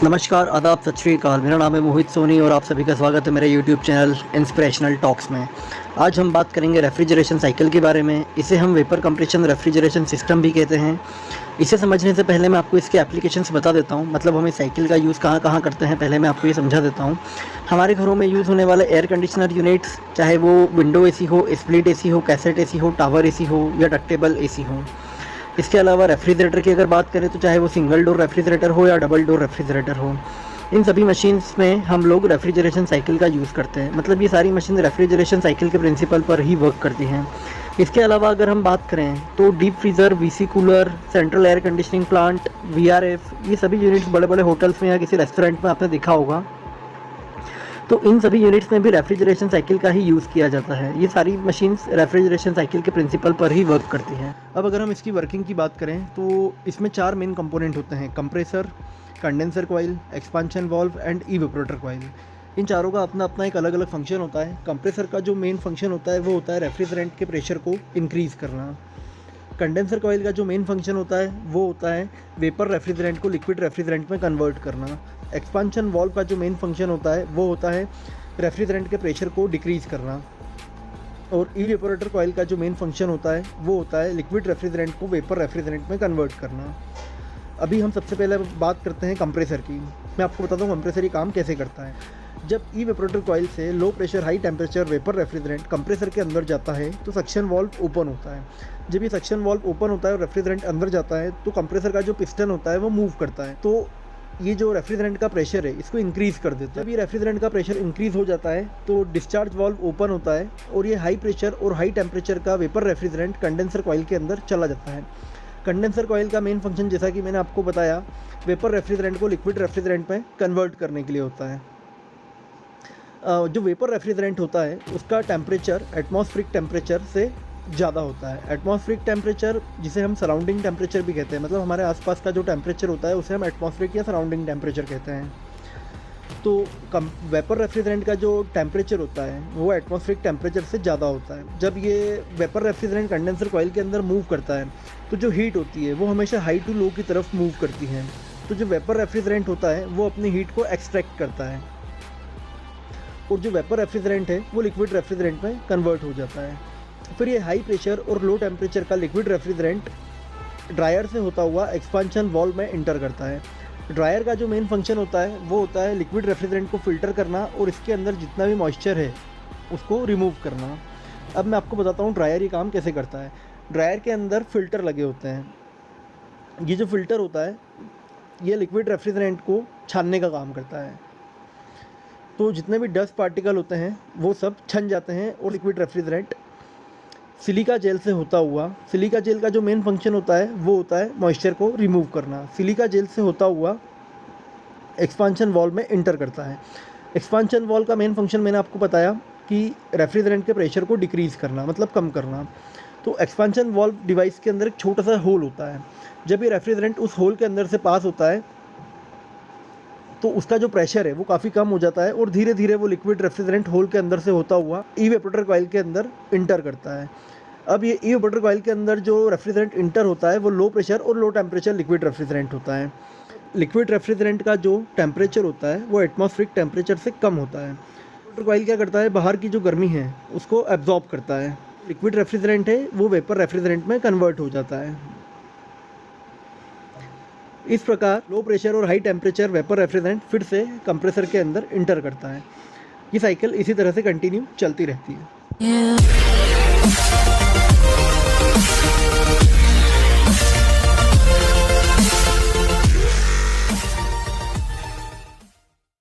नमस्कार, आदाब, सत श्री अकाल। मेरा नाम है मोहित सोनी और आप सभी का स्वागत है मेरे यूट्यूब चैनल इंस्पिरेशनल टॉक्स में। आज हम बात करेंगे रेफ्रिजरेशन साइकिल के बारे में। इसे हम वेपर कंप्रेशन रेफ्रिजरेशन सिस्टम भी कहते हैं। इसे समझने से पहले मैं आपको इसके एप्लीकेशंस बता देता हूँ, मतलब हम इस साइकिल का यूज़ कहाँ कहाँ करते हैं पहले मैं आपको ये समझा देता हूँ। हमारे घरों में यूज़ होने वाले एयर कंडीशनर यूनिट्स, चाहे वो विंडो एसी हो, स्प्लिट एसी हो, कैसेट एसी हो, टावर एसी हो या डक्टेबल एसी हो। इसके अलावा रेफ्रिजरेटर की अगर बात करें तो चाहे वो सिंगल डोर रेफ्रिजरेटर हो या डबल डोर रेफ्रिजरेटर हो, इन सभी मशीन्स में हम लोग रेफ्रिजरेशन साइकिल का यूज़ करते हैं। मतलब ये सारी मशीन रेफ्रिजरेशन साइकिल के प्रिंसिपल पर ही वर्क करती हैं। इसके अलावा अगर हम बात करें तो deep freezer, VC cooler, central air conditioning plant, VRF, ये सभी यूनिट्स बड़े बड़े होटल्स में या किसी रेस्टोरेंट में आपने देखा होगा, तो इन सभी यूनिट्स में भी रेफ्रिजरेशन साइकिल का ही यूज़ किया जाता है। ये सारी मशीन्स रेफ्रिजरेशन साइकिल के प्रिंसिपल पर ही वर्क करती हैं। अब अगर हम इसकी वर्किंग की बात करें तो इसमें 4 मेन कंपोनेंट होते हैं: compressor, condenser coil, expansion valve and evaporator coil. इन चारों का अपना अपना एक अलग अलग फंक्शन होता है। कंप्रेसर का जो मेन फंक्शन होता है वो होता है रेफ्रिजरेंट के प्रेशर को इंक्रीज़ करना। कंडेंसर कॉइल का जो मेन फंक्शन होता है वो होता है वेपर रेफ्रिजरेंट को लिक्विड रेफ्रिजरेंट में कन्वर्ट करना। एक्सपांशन वाल्व का जो मेन फंक्शन होता है वो होता है रेफ्रिजरेंट के प्रेशर को डिक्रीज़ करना। और इवेपोरेटर कॉइल का जो मेन फंक्शन होता है वो होता है लिक्विड रेफ्रिजरेंट को वेपर रेफ्रिजरेंट में कन्वर्ट करना। अभी हम सबसे पहले बात करते हैं कंप्रेसर की। मैं आपको बताता हूँ कंप्रेसर ये काम कैसे करता है। जब इवेपोरेटर कॉइल से low pressure high temperature vapour refrigerant compressor के अंदर जाता है तो सक्शन वाल्व ओपन होता है। जब ये सक्शन वाल्व ओपन होता है और रेफ्रिजरेंट अंदर जाता है तो कंप्रेसर का जो पिस्टन होता है वो मूव करता है, तो ये जो रेफ्रिजरेंट का प्रेशर है इसको इंक्रीज़ कर देता है। जब ये रेफ्रिजरेंट का प्रेशर इंक्रीज़ हो जाता है तो डिस्चार्ज वाल्व ओपन होता है और ये हाई प्रेशर और हाई टेम्परेचर का वेपर रेफ्रिजरेंट कंडेंसर कॉइल के अंदर चला जाता है। कंडेंसर कॉइल का मेन फंक्शन, जैसा कि मैंने आपको बताया, वेपर रेफ्रिजरेंट को लिक्विड रेफ्रिजरेंट में कन्वर्ट करने के लिए होता है। जो वेपर रेफ्रिजरेंट होता है उसका टेम्परेचर एटमॉस्फेरिक टेम्परेचर से ज़्यादा होता है। एटमॉस्फेरिक टेम्परेचर जिसे हम सराउंडिंग टेम्परेचर भी कहते हैं, मतलब हमारे आसपास का जो टेम्परेचर होता है उसे हम एटमॉस्फेरिक या सराउंडिंग टेम्परेचर कहते हैं। तो वेपर रेफ्रिजरेंट का जो टेम्परेचर होता है वो एटमॉस्फेरिक टेम्परेचर से ज़्यादा होता है। जब ये वेपर रेफ्रिजरेंट कंडेंसर कॉइल के अंदर मूव करता है तो जो हीट होती है वो हमेशा हाई टू लो की तरफ मूव करती है। तो जो वेपर रेफ्रिजरेंट होता है वो अपनी हीट को एक्सट्रैक्ट करता है और जो वेपर रेफ्रिजरेंट है वो लिक्विड रेफ्रिजरेंट में कन्वर्ट हो जाता है। फिर ये हाई प्रेशर और लो टेम्परेचर का लिक्विड रेफ्रिजरेंट ड्रायर से होता हुआ एक्सपांशन वाल्व में इंटर करता है। ड्रायर का जो मेन फंक्शन होता है वो होता है लिक्विड रेफ्रिजरेंट को फ़िल्टर करना और इसके अंदर जितना भी मॉइस्चर है उसको रिमूव करना। अब मैं आपको बताता हूँ ड्रायर ये काम कैसे करता है। ड्रायर के अंदर फ़िल्टर लगे होते हैं। ये जो फ़िल्टर होता है ये लिक्विड रेफ्रिजरेंट को छानने का काम करता है। तो जितने भी डस्ट पार्टिकल होते हैं वो सब छन जाते हैं और लिक्विड रेफ्रिजरेंट सिलिका जेल से होता हुआ, सिलिका जेल का जो मेन फंक्शन होता है वो होता है मॉइस्चर को रिमूव करना। सिलिका जेल से होता हुआ एक्सपांशन वाल्व में इंटर करता है। एक्सपांशन वाल्व का मेन फंक्शन मैंने आपको बताया कि रेफ्रिजरेंट के प्रेशर को डिक्रीज़ करना, मतलब कम करना। तो एक्सपांशन वाल्व डिवाइस के अंदर एक छोटा सा होल होता है। जब ये रेफ्रिजरेंट उस होल के अंदर से पास होता है तो उसका जो प्रेशर है वो काफ़ी कम हो जाता है और धीरे धीरे वो लिक्विड रेफ्रिजरेंट होल के अंदर से होता हुआ इवेपोरेटर कॉइल के अंदर इंटर करता है। अब ये इवेपोरेटर कॉइल के अंदर जो रेफ्रिजरेंट इंटर होता है वो लो प्रेशर और लो टेम्परेचर लिक्विड रेफ्रिजरेंट होता है। लिक्विड रेफ्रिजरेंट का जो टेम्परेचर होता है वो एटमॉस्फेरिक टेम्परेचर से कम होता है। इवेपोरेटर कॉइल क्या करता है, बाहर की जो गर्मी है उसको एब्जॉर्ब करता है। लिक्विड रेफ्रिजरेंट है वो वेपर रेफ्रिजरेंट में कन्वर्ट हो जाता है। इस प्रकार लो प्रेशर और हाई टेम्परेचर वेपर रेफ्रिजरेंट फिर से कंप्रेसर के अंदर इंटर करता है। ये साइकिल इसी तरह से कंटिन्यू चलती रहती है।